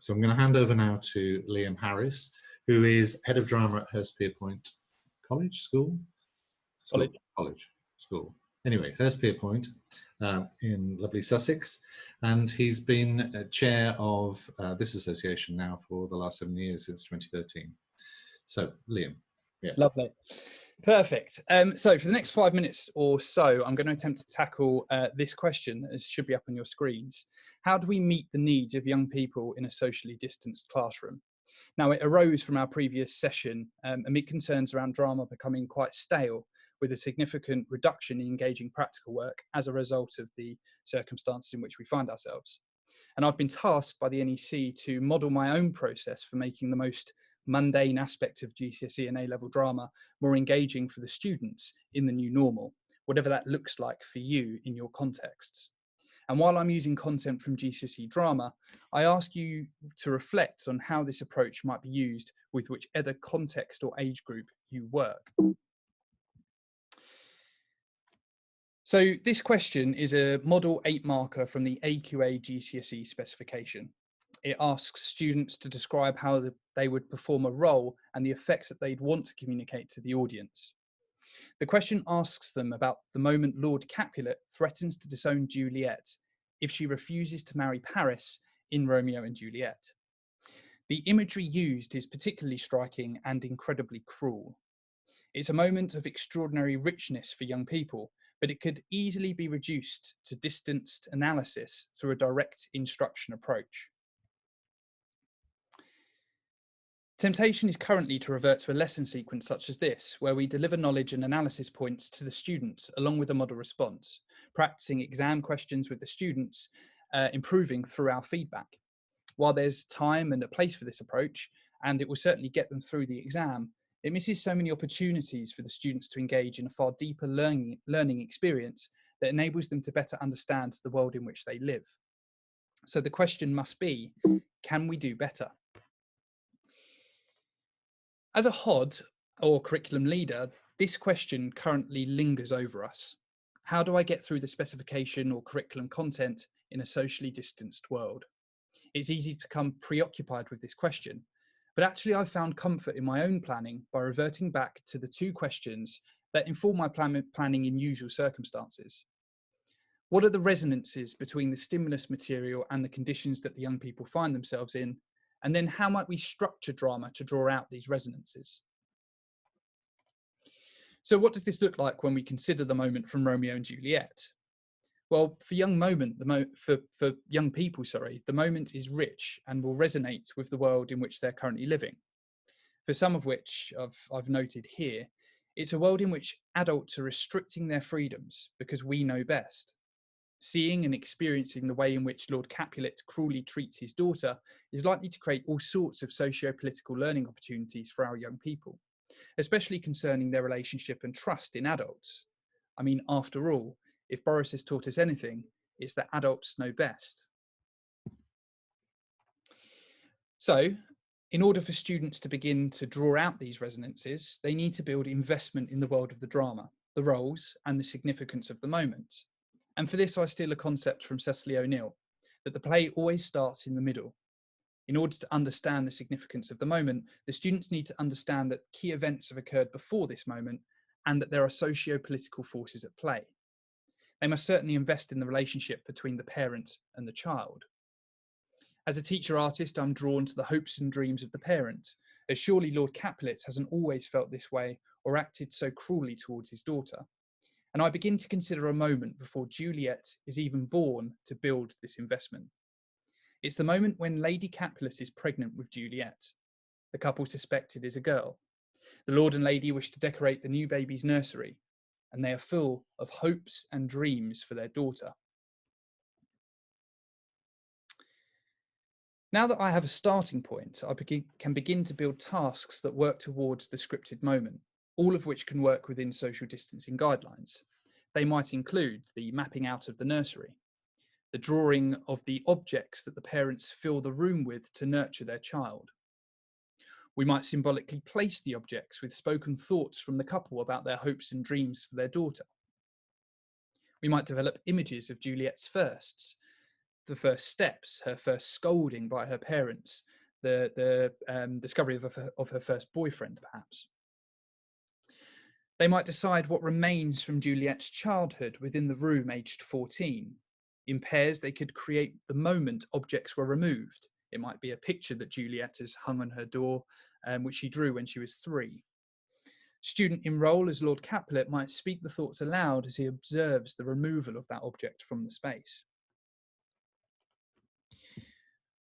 So I'm going to hand over now to Liam Harris, who is Head of Drama at Hurstpierpoint College, School? School. Anyway, Hurstpierpoint in lovely Sussex. And he's been chair of this association now for the last 7 years, since 2013. So, Liam. Yeah. Lovely. Perfect. So for the next 5 minutes or so, I'm going to attempt to tackle this question, as should be up on your screens. How do we meet the needs of young people in a socially distanced classroom? Now, it arose from our previous session amid concerns around drama becoming quite stale, with a significant reduction in engaging practical work as a result of the circumstances in which we find ourselves. And I've been tasked by the NEC to model my own process for making the most mundane aspect of GCSE and A-level drama more engaging for the students in the new normal, whatever that looks like for you in your contexts. And while I'm using content from GCSE drama, I ask you to reflect on how this approach might be used with whichever context or age group you work. So this question is a Model 8 marker from the AQA GCSE specification. It asks students to describe how they would perform a role and the effects that they'd want to communicate to the audience. The question asks them about the moment Lord Capulet threatens to disown Juliet if she refuses to marry Paris in Romeo and Juliet. The imagery used is particularly striking and incredibly cruel. It's a moment of extraordinary richness for young people, but it could easily be reduced to distanced analysis through a direct instruction approach. Temptation is currently to revert to a lesson sequence such as this, where we deliver knowledge and analysis points to the students along with a model response, practicing exam questions with the students, improving through our feedback. While there's time and a place for this approach, and it will certainly get them through the exam, it misses so many opportunities for the students to engage in a far deeper learning experience that enables them to better understand the world in which they live. So the question must be, can we do better? As a HOD, or curriculum leader, this question currently lingers over us. How do I get through the specification or curriculum content in a socially distanced world? It's easy to become preoccupied with this question, but actually I've found comfort in my own planning by reverting back to the two questions that inform my planning in usual circumstances. What are the resonances between the stimulus material and the conditions that the young people find themselves in? And then how might we structure drama to draw out these resonances? So what does this look like when we consider the moment from Romeo and Juliet? Well, for young people, the moment is rich and will resonate with the world in which they're currently living. For some of which I've noted here, it's a world in which adults are restricting their freedoms because we know best. Seeing and experiencing the way in which Lord Capulet cruelly treats his daughter is likely to create all sorts of socio-political learning opportunities for our young people, especially concerning their relationship and trust in adults. I mean, after all, if Boris has taught us anything, it's that adults know best. So, in order for students to begin to draw out these resonances, they need to build investment in the world of the drama, the roles, and the significance of the moment. And for this, I steal a concept from Cecily O'Neill, that the play always starts in the middle. In order to understand the significance of the moment, the students need to understand that key events have occurred before this moment and that there are socio-political forces at play. They must certainly invest in the relationship between the parent and the child. As a teacher artist, I'm drawn to the hopes and dreams of the parent, as surely Lord Capulet hasn't always felt this way or acted so cruelly towards his daughter. And I begin to consider a moment before Juliet is even born to build this investment. It's the moment when Lady Capulet is pregnant with Juliet. The couple suspected is a girl. The Lord and Lady wish to decorate the new baby's nursery, and they are full of hopes and dreams for their daughter. Now that I have a starting point, I can begin to build tasks that work towards the scripted moment, all of which can work within social distancing guidelines. They might include the mapping out of the nursery, the drawing of the objects that the parents fill the room with to nurture their child. We might symbolically place the objects with spoken thoughts from the couple about their hopes and dreams for their daughter. We might develop images of Juliet's firsts, the first steps, her first scolding by her parents, the discovery of her first boyfriend, perhaps. They might decide what remains from Juliet's childhood within the room aged 14. In pairs, they could create the moment objects were removed. It might be a picture that Juliet has hung on her door, which she drew when she was 3. Student in role as Lord Capulet might speak the thoughts aloud as he observes the removal of that object from the space.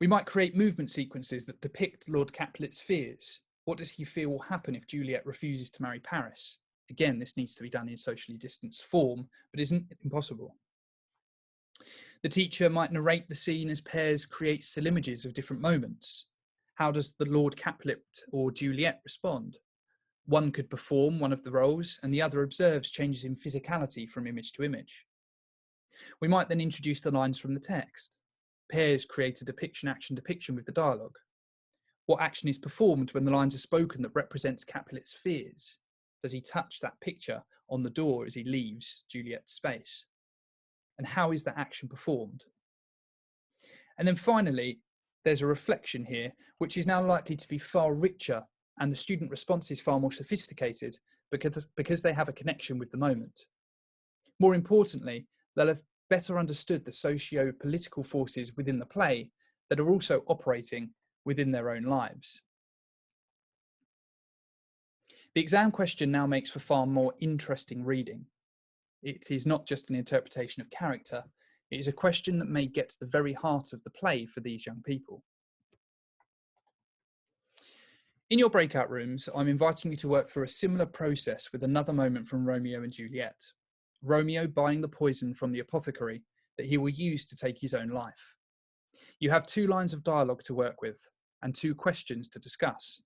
We might create movement sequences that depict Lord Capulet's fears. What does he fear will happen if Juliet refuses to marry Paris? Again, this needs to be done in socially distanced form, but isn't impossible. The teacher might narrate the scene as pairs create still images of different moments. How does the Lord Capulet or Juliet respond? One could perform one of the roles and the other observes changes in physicality from image to image. We might then introduce the lines from the text. Pairs create a action depiction with the dialogue. What action is performed when the lines are spoken that represents Capulet's fears? Does he touch that picture on the door as he leaves Juliet's space? And how is that action performed? And then finally, there's a reflection here, which is now likely to be far richer, and the student response is far more sophisticated because they have a connection with the moment. More importantly, they'll have better understood the socio-political forces within the play that are also operating within their own lives. The exam question now makes for far more interesting reading. It is not just an interpretation of character, it is a question that may get to the very heart of the play for these young people. In your breakout rooms, I'm inviting you to work through a similar process with another moment from Romeo and Juliet. Romeo buying the poison from the apothecary that he will use to take his own life. You have 2 lines of dialogue to work with and 2 questions to discuss.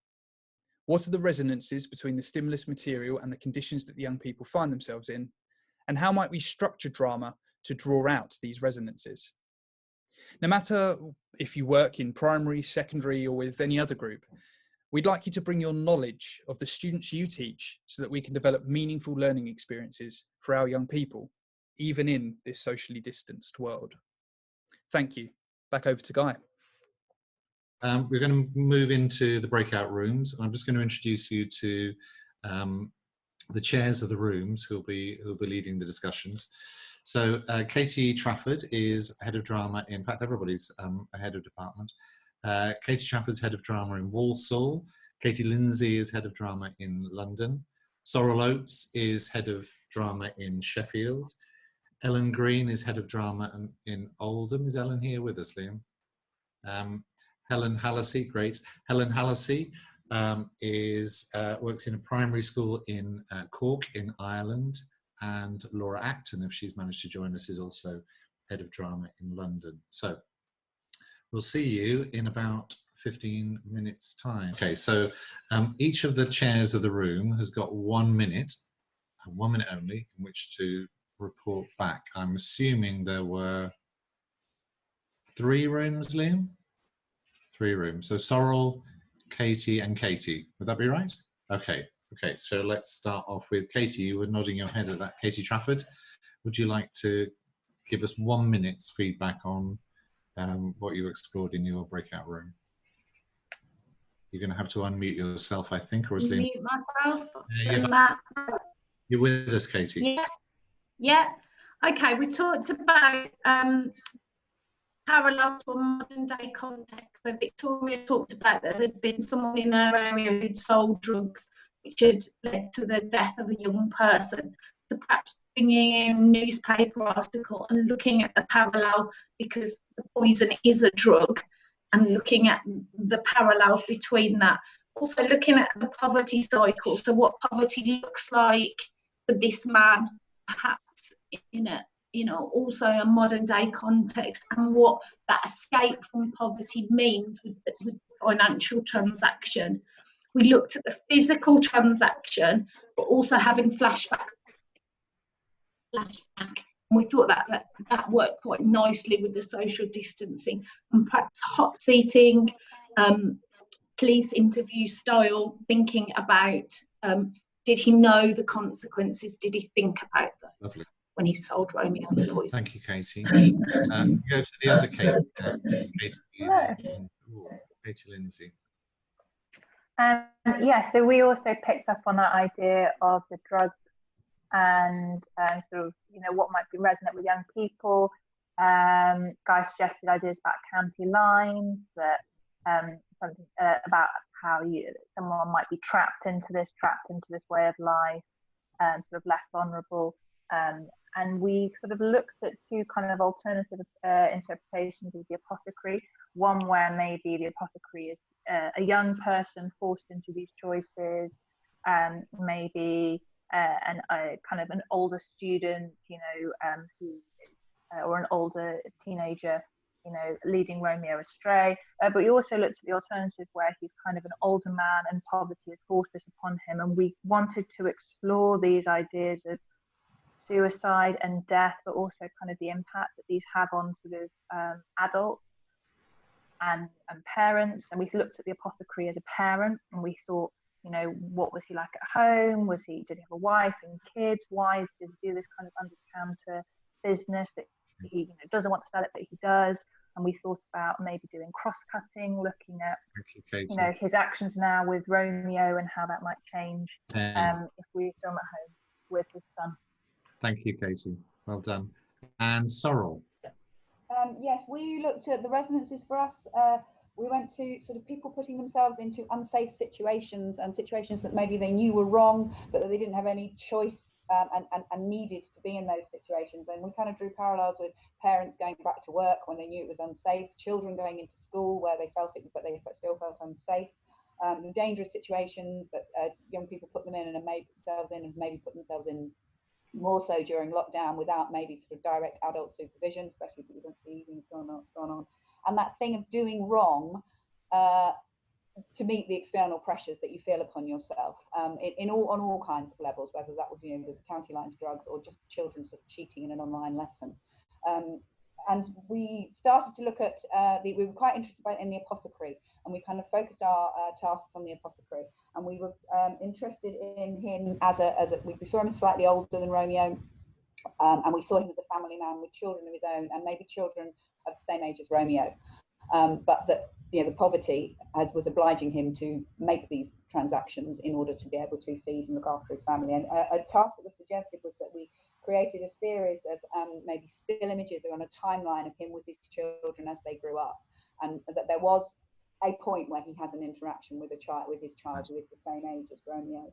What are the resonances between the stimulus material and the conditions that the young people find themselves in? And how might we structure drama to draw out these resonances? No matter if you work in primary, secondary, or with any other group, we'd like you to bring your knowledge of the students you teach so that we can develop meaningful learning experiences for our young people, even in this socially distanced world. Thank you. Back over to Guy. We're going to move into the breakout rooms. I'm just going to introduce you to the chairs of the rooms who'll be leading the discussions. So Katie Trafford is head of drama. In fact, everybody's a head of department. Katie Trafford's head of drama in Walsall. Katie Lindsay is head of drama in London. Sorrel Oates is head of drama in Sheffield. Ellen Green is head of drama in Oldham. Is Ellen here with us, Liam? Helen Hallisey, great. Helen Hallisey works in a primary school in Cork in Ireland, and Laura Acton, if she's managed to join us, is also head of drama in London. So we'll see you in about 15 minutes time. Okay, so each of the chairs of the room has got 1 minute, and 1 minute only, in which to report back. I'm assuming there were 3 rooms, Liam? 3 rooms. So Sorrel, Katie and Katie. Would that be right? Okay. Okay, so let's start off with Katie. You were nodding your head at that. Katie Trafford, would you like to give us 1 minute's feedback on what you explored in your breakout room? You're going to have to unmute yourself, I think, or is Liam? Mute myself. You're with us, Katie. Yeah. Yeah. Okay, we talked about parallel to a modern day context. So Victoria talked about that there'd been someone in her area who'd sold drugs, which had led to the death of a young person. So perhaps bringing in a newspaper article and looking at the parallel, because the poison is a drug, and looking at the parallels between that. Also looking at the poverty cycle, so what poverty looks like for this man, perhaps in a, also a modern day context, and what that escape from poverty means with the financial transaction. We looked at the physical transaction, but also having flashback. And we thought that worked quite nicely with the social distancing, and perhaps hot seating, police interview style, thinking about did he know the consequences? Did he think about those? Lovely. when he sold Romeo the poison. Thank you, Katie. Go to the other Katie now. Katie Lindsay. Yeah, so we also picked up on that idea of the drugs and sort of, you know, what might be resonant with young people. Guys suggested ideas about county lines, that something about how someone might be trapped into this way of life, sort of less vulnerable. And we sort of looked at two kind of alternative interpretations of the apothecary. One where maybe the apothecary is a young person forced into these choices, maybe kind of an older student, you know, who or an older teenager, you know, leading Romeo astray. But we also looked at the alternative where he's kind of an older man and poverty is forced upon him, and we wanted to explore these ideas of suicide and death, but also kind of the impact that these have on sort of adults and parents. And we looked at the apothecary as a parent, and we thought, you know, what was he like at home? Did he have a wife and kids? Why does he do this kind of under-counter business that he, you know, doesn't want to sell it, but he does? And we thought about maybe doing cross-cutting, looking at, you know, his actions now with Romeo and how that might change if we film at home with his son. Thank you, Katie. Well done. And Sorrel. Yes, we looked at the resonances for us. We went to sort of people putting themselves into unsafe situations and situations that maybe they knew were wrong, but that they didn't have any choice and needed to be in those situations. And we kind of drew parallels with parents going back to work when they knew it was unsafe, children going into school where they felt it, but they still felt unsafe. The dangerous situations that young people put them in and have made themselves in, and maybe put themselves in more so during lockdown without maybe sort of direct adult supervision, especially if you don't see things going on. And that thing of doing wrong to meet the external pressures that you feel upon yourself on all kinds of levels, whether that was, you know, the county lines drugs or just children sort of cheating in an online lesson. And we started to look at we were quite interested in the apothecary, and we kind of focused our tasks on the apothecary, and we were interested in him we saw him as slightly older than Romeo, and we saw him as a family man with children of his own, and maybe children of the same age as Romeo, but that, you know, the poverty was obliging him to make these transactions in order to be able to feed and look after his family. And a task that was suggested was that we created a series of maybe still images on a timeline of him with his children as they grew up, and that there was a point where he has an interaction with his child who is the same age as Romeo.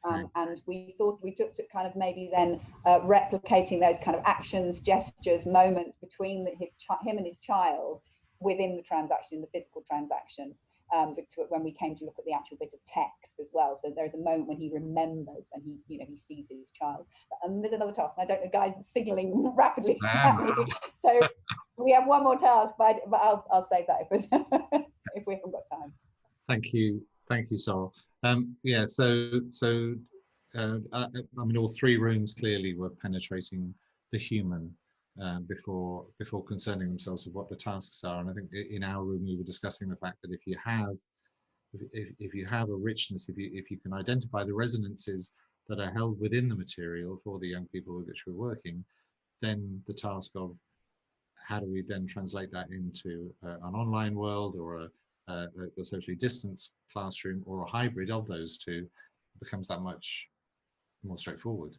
And we thought we took to kind of maybe then replicating those kind of actions, gestures, moments between him and his child within the transaction, the physical transaction, when we came to look at the actual bit of text as well. So there's a moment when he remembers and he, you know, he sees his child. And there's another task, and I don't know, guys, signaling rapidly. So we have one more task, but I'll save that if we haven't got time. Thank you, Sorrel. Yeah, I mean, all three rooms clearly were penetrating the human before concerning themselves with what the tasks are. And I think in our room we were discussing the fact that if you have a richness, if you can identify the resonances that are held within the material for the young people with which we're working, then the task of how do we then translate that into an online world or a socially distanced classroom or a hybrid of those two becomes that much more straightforward.